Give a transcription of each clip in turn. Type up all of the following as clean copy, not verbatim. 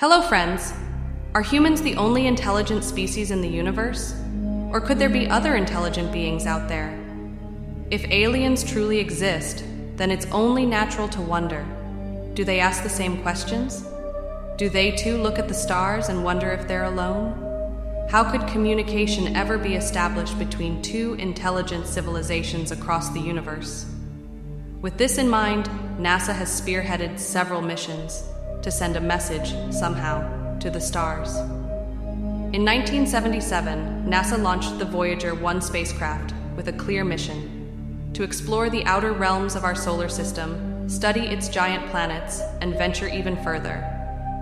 Hello, friends. Are humans the only intelligent species in the universe? Or could there be other intelligent beings out there? If aliens truly exist, then it's only natural to wonder, do they ask the same questions? Do they too look at the stars and wonder if they're alone? How could communication ever be established between two intelligent civilizations across the universe? With this in mind, NASA has spearheaded several missions to send a message, somehow, to the stars. In 1977, NASA launched the Voyager 1 spacecraft with a clear mission: to explore the outer realms of our solar system, study its giant planets, and venture even further,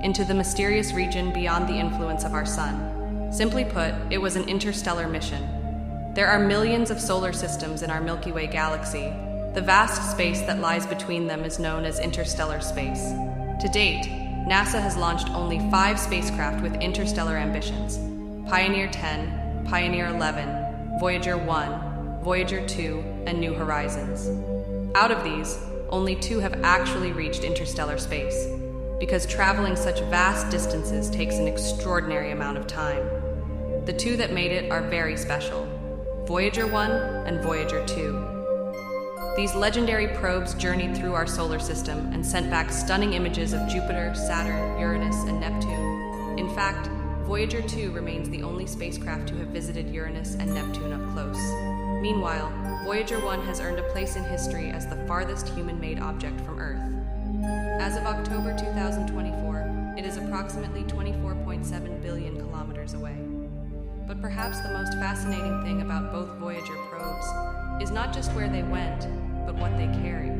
into the mysterious region beyond the influence of our sun. Simply put, it was an interstellar mission. There are millions of solar systems in our Milky Way galaxy. The vast space that lies between them is known as interstellar space. To date, NASA has launched only 5 spacecraft with interstellar ambitions: Pioneer 10, Pioneer 11, Voyager 1, Voyager 2, and New Horizons. Out of these, only 2 have actually reached interstellar space, because traveling such vast distances takes an extraordinary amount of time. The 2 that made it are very special: Voyager 1 and Voyager 2. These legendary probes journeyed through our solar system and sent back stunning images of Jupiter, Saturn, Uranus, and Neptune. In fact, Voyager 2 remains the only spacecraft to have visited Uranus and Neptune up close. Meanwhile, Voyager 1 has earned a place in history as the farthest human-made object from Earth. As of October 2024, it is approximately 24.7 billion kilometers away. But perhaps the most fascinating thing about both Voyager probes is not just where they went, but what they carry: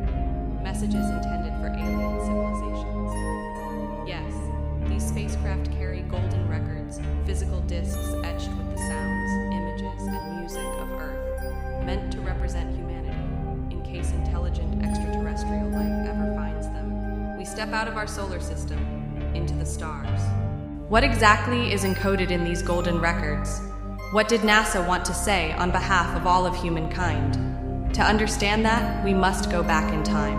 messages intended for alien civilizations. Yes, these spacecraft carry golden records, physical discs etched with the sounds, images, and music of Earth, meant to represent humanity, in case intelligent extraterrestrial life ever finds them. We step out of our solar system, into the stars. What exactly is encoded in these golden records? What did NASA want to say on behalf of all of humankind? To understand that, we must go back in time.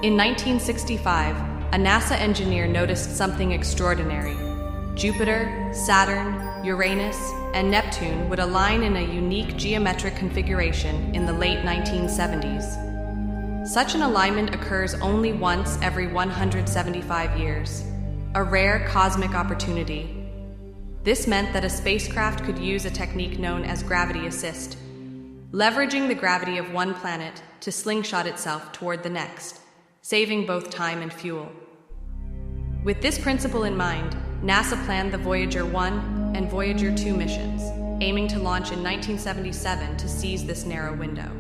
In 1965, a NASA engineer noticed something extraordinary. Jupiter, Saturn, Uranus, and Neptune would align in a unique geometric configuration in the late 1970s. Such an alignment occurs only once every 175 years, a rare cosmic opportunity. This meant that a spacecraft could use a technique known as gravity assist, leveraging the gravity of one planet to slingshot itself toward the next, saving both time and fuel. With this principle in mind, NASA planned the Voyager 1 and Voyager 2 missions, aiming to launch in 1977 to seize this narrow window.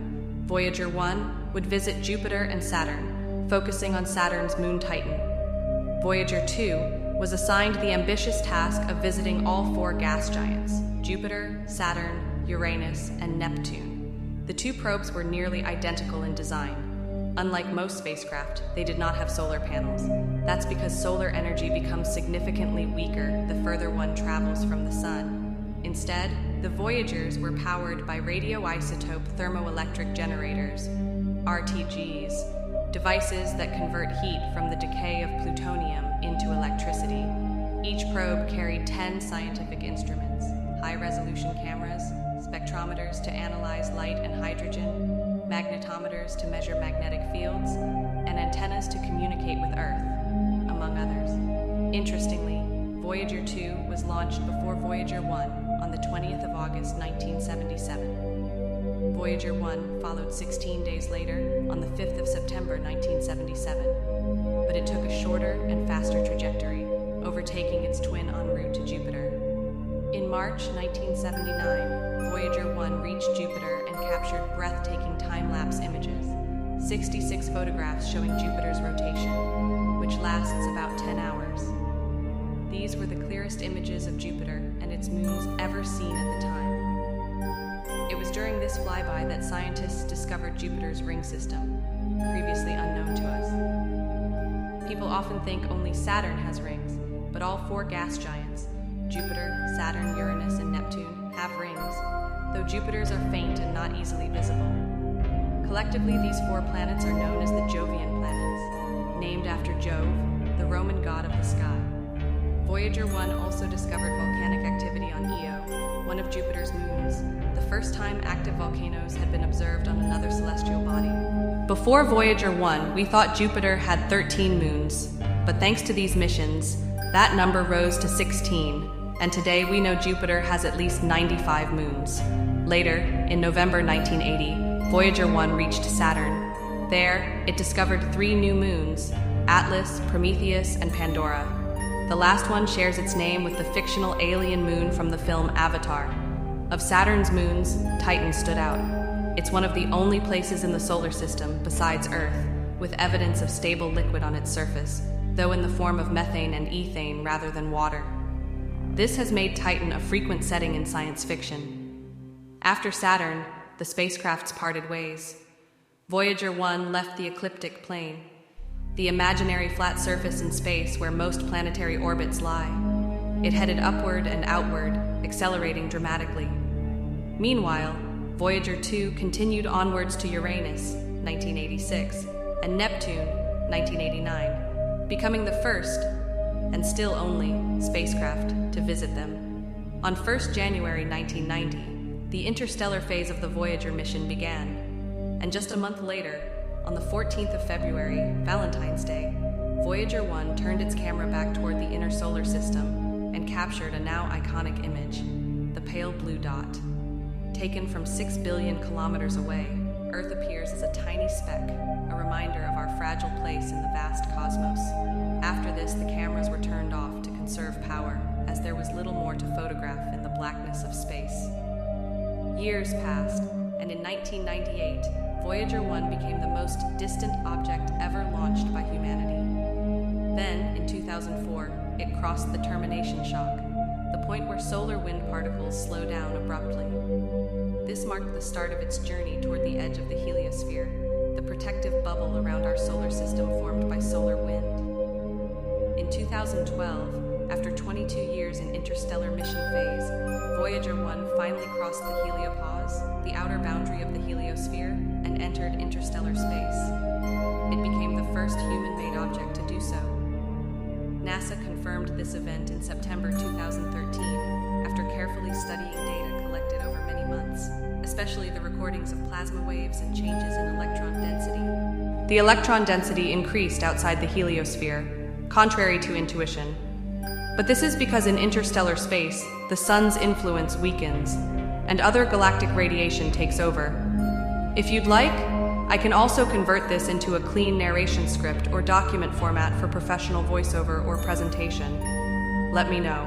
Voyager 1 would visit Jupiter and Saturn, focusing on Saturn's moon Titan. Voyager 2 was assigned the ambitious task of visiting all 4 gas giants: Jupiter, Saturn, Uranus, and Neptune. The 2 probes were nearly identical in design. Unlike most spacecraft, they did not have solar panels. That's because solar energy becomes significantly weaker the further one travels from the sun. Instead, the Voyagers were powered by radioisotope thermoelectric generators, RTGs, devices that convert heat from the decay of plutonium into electricity. Each probe carried 10 scientific instruments: high-resolution cameras, spectrometers to analyze light and hydrogen, magnetometers to measure magnetic fields, and antennas to communicate with Earth, among others. Interestingly, Voyager 2 was launched before Voyager 1 on the 20th of August 1977. Voyager 1 followed 16 days later on the 5th of September 1977, but it took a shorter and faster trajectory, overtaking its twin en route to Jupiter. In March 1979, Voyager 1 reached Jupiter and captured breathtaking time-lapse images, 66 photographs showing Jupiter's rotation, which lasts about 10 hours. These were the clearest images of Jupiter and its moons ever seen at the time. It was during this flyby that scientists discovered Jupiter's ring system, previously unknown to us. People often think only Saturn has rings, but all 4 gas giants, Jupiter, Saturn, Uranus, and Neptune, have rings, though Jupiter's are faint and not easily visible. Collectively, these 4 planets are known as the Jovian planets, named after Jove, the Roman god of the sky. Voyager 1 also discovered volcanic activity on Io, one of Jupiter's moons, the first time active volcanoes had been observed on another celestial body. Before Voyager 1, we thought Jupiter had 13 moons, but thanks to these missions, that number rose to 16, and today we know Jupiter has at least 95 moons. Later, in November 1980, Voyager 1 reached Saturn. There, it discovered 3 new moons: Atlas, Prometheus, and Pandora. The last one shares its name with the fictional alien moon from the film Avatar. Of Saturn's moons, Titan stood out. It's one of the only places in the solar system, besides Earth, with evidence of stable liquid on its surface, though in the form of methane and ethane rather than water. This has made Titan a frequent setting in science fiction. After Saturn, the spacecrafts parted ways. Voyager 1 left the ecliptic plane, the imaginary flat surface in space where most planetary orbits lie. It headed upward and outward, accelerating dramatically. Meanwhile, Voyager 2 continued onwards to Uranus, 1986, and Neptune, 1989, becoming the first, and still only, spacecraft to visit them. On 1 January 1990, the interstellar phase of the Voyager mission began, and just a month later, on the 14th of February, Valentine's Day, Voyager 1 turned its camera back toward the inner solar system and captured a now iconic image, the pale blue dot. Taken from 6 billion kilometers away, Earth appears as a tiny speck, a reminder of our fragile place in the vast cosmos. After this, the cameras were turned off to conserve power, as there was little more to photograph in the blackness of space. Years passed, and in 1998, Voyager 1 became the most distant object ever launched by humanity. Then, in 2004, it crossed the termination shock, the point where solar wind particles slow down abruptly. This marked the start of its journey toward the edge of the heliosphere, the protective bubble around our solar system formed by solar wind. In 2012, after 22 years in interstellar mission phase, Voyager 1 finally crossed the heliopause, the outer boundary of the heliosphere, and entered interstellar space. It became the first human-made object to do so. NASA confirmed this event in September 2013 after carefully studying data collected over many months, especially the recordings of plasma waves and changes in electron density. The electron density increased outside the heliosphere, contrary to intuition. But this is because in interstellar space, the sun's influence weakens, and other galactic radiation takes over. If you'd like, I can also convert this into a clean narration script or document format for professional voiceover or presentation. Let me know.